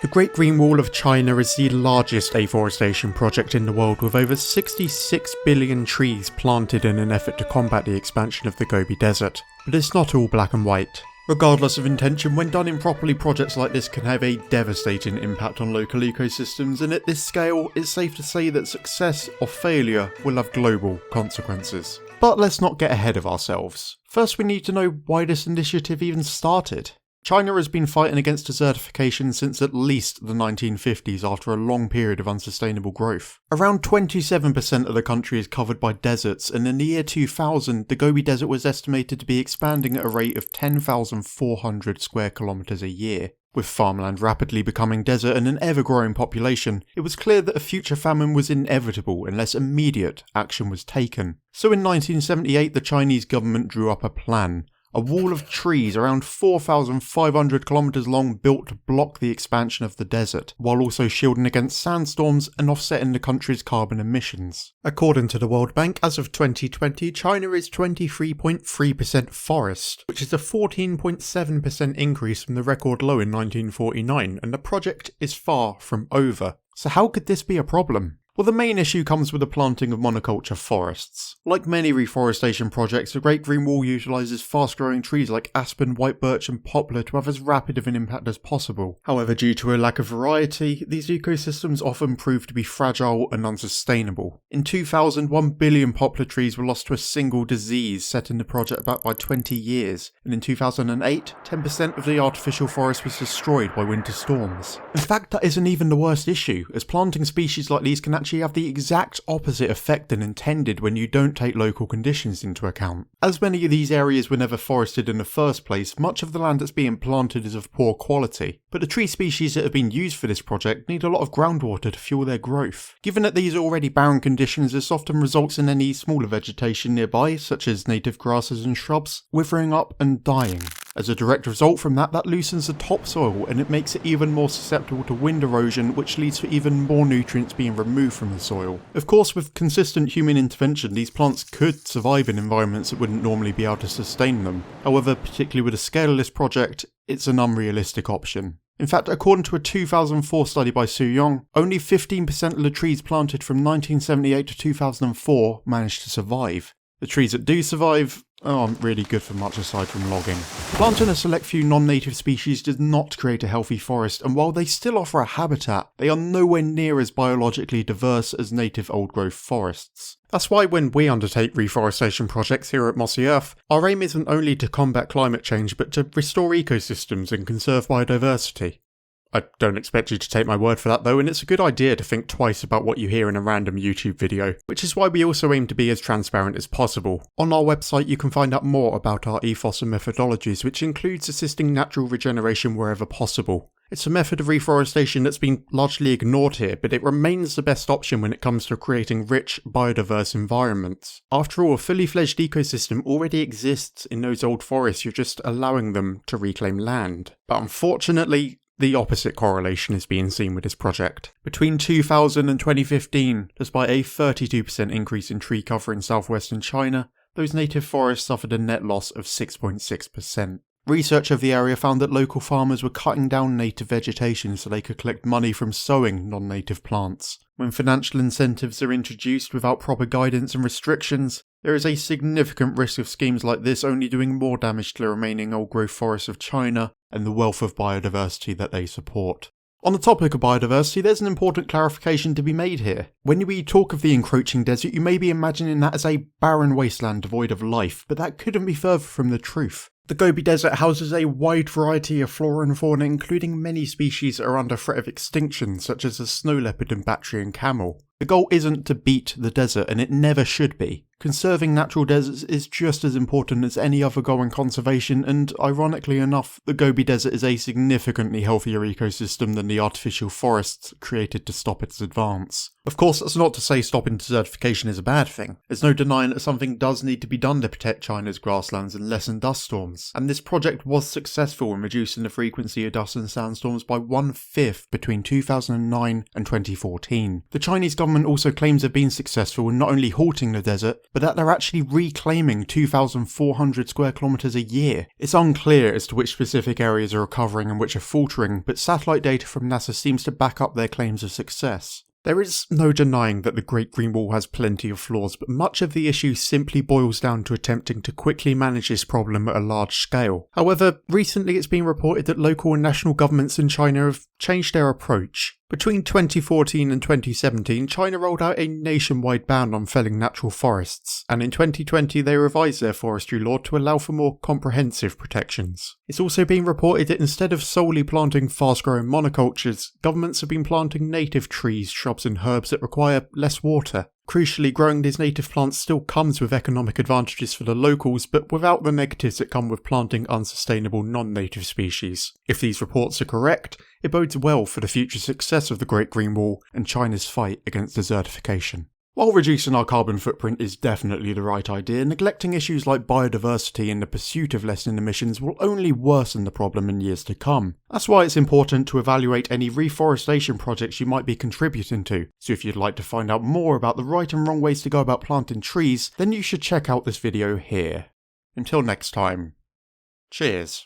The Great Green Wall of China is the largest afforestation project in the world, with over 66 billion trees planted in an effort to combat the expansion of the Gobi Desert. But it's not all black and white. Regardless of intention, when done improperly, projects like this can have a devastating impact on local ecosystems, and at this scale, it's safe to say that success or failure will have global consequences. But let's not get ahead of ourselves. First, we need to know why this initiative even started. China has been fighting against desertification since at least the 1950s after a long period of unsustainable growth. Around 27% of the country is covered by deserts, and in the year 2000 the Gobi Desert was estimated to be expanding at a rate of 10,400 square kilometres a year. With farmland rapidly becoming desert and an ever-growing population, it was clear that a future famine was inevitable unless immediate action was taken. So in 1978 the Chinese government drew up a plan. A wall of trees around 4,500 kilometres long built to block the expansion of the desert, while also shielding against sandstorms and offsetting the country's carbon emissions. According to the World Bank, as of 2020, China is 23.3% forest, which is a 14.7% increase from the record low in 1949, and the project is far from over. So how could this be a problem? Well, the main issue comes with the planting of monoculture forests. Like many reforestation projects, the Great Green Wall utilises fast-growing trees like aspen, white birch and poplar to have as rapid of an impact as possible. However, due to a lack of variety, these ecosystems often prove to be fragile and unsustainable. In 2000, 1 billion poplar trees were lost to a single disease, setting the project back by 20 years, and in 2008, 10% of the artificial forest was destroyed by winter storms. In fact, that isn't even the worst issue, as planting species like these can actually have the exact opposite effect than intended when you don't take local conditions into account. As many of these areas were never forested in the first place, much of the land that's being planted is of poor quality. But the tree species that have been used for this project need a lot of groundwater to fuel their growth. Given that these are already barren conditions, this often results in any smaller vegetation nearby, such as native grasses and shrubs, withering up and dying. As a direct result from that loosens the topsoil and it makes it even more susceptible to wind erosion, which leads to even more nutrients being removed from the soil. Of course, with consistent human intervention, these plants could survive in environments that wouldn't normally be able to sustain them. However, particularly with the scale of this project, it's an unrealistic option. In fact, according to a 2004 study by Su Yong, only 15% of the trees planted from 1978 to 2004 managed to survive. The trees that do survive aren't really good for much aside from logging. Planting a select few non-native species does not create a healthy forest, and while they still offer a habitat, they are nowhere near as biologically diverse as native old-growth forests. That's why when we undertake reforestation projects here at Mossy Earth, our aim isn't only to combat climate change but to restore ecosystems and conserve biodiversity. I don't expect you to take my word for that though, and it's a good idea to think twice about what you hear in a random YouTube video, which is why we also aim to be as transparent as possible. On our website you can find out more about our ethos and methodologies, which includes assisting natural regeneration wherever possible. It's a method of reforestation that's been largely ignored here, but it remains the best option when it comes to creating rich, biodiverse environments. After all, a fully fledged ecosystem already exists in those old forests, you're just allowing them to reclaim land. But unfortunately, the opposite correlation is being seen with this project. Between 2000 and 2015, despite a 32% increase in tree cover in southwestern China, those native forests suffered a net loss of 6.6%. Research of the area found that local farmers were cutting down native vegetation so they could collect money from sowing non-native plants. When financial incentives are introduced without proper guidance and restrictions, there is a significant risk of schemes like this only doing more damage to the remaining old-growth forests of China and the wealth of biodiversity that they support. On the topic of biodiversity, there's an important clarification to be made here. When we talk of the encroaching desert, you may be imagining that as a barren wasteland devoid of life, but that couldn't be further from the truth. The Gobi Desert houses a wide variety of flora and fauna, including many species that are under threat of extinction, such as the snow leopard and Bactrian camel. The goal isn't to beat the desert, and it never should be. Conserving natural deserts is just as important as any other goal in conservation, and ironically enough, the Gobi Desert is a significantly healthier ecosystem than the artificial forests created to stop its advance. Of course, that's not to say stopping desertification is a bad thing. There's no denying that something does need to be done to protect China's grasslands and lessen dust storms, and this project was successful in reducing the frequency of dust and sandstorms by 1/5 between 2009 and 2014. The Chinese government also claims they've been successful in not only halting the desert, but that they're actually reclaiming 2,400 square kilometres a year. It's unclear as to which specific areas are recovering and which are faltering, but satellite data from NASA seems to back up their claims of success. There is no denying that the Great Green Wall has plenty of flaws, but much of the issue simply boils down to attempting to quickly manage this problem at a large scale. However, recently it's been reported that local and national governments in China have changed their approach. Between 2014 and 2017, China rolled out a nationwide ban on felling natural forests, and in 2020 they revised their forestry law to allow for more comprehensive protections. It's also been reported that instead of solely planting fast-growing monocultures, governments have been planting native trees, shrubs and herbs that require less water. Crucially, growing these native plants still comes with economic advantages for the locals, but without the negatives that come with planting unsustainable non-native species. If these reports are correct, it bodes well for the future success of the Great Green Wall and China's fight against desertification. While reducing our carbon footprint is definitely the right idea, neglecting issues like biodiversity in the pursuit of lessening emissions will only worsen the problem in years to come. That's why it's important to evaluate any reforestation projects you might be contributing to, so if you'd like to find out more about the right and wrong ways to go about planting trees, then you should check out this video here. Until next time, cheers.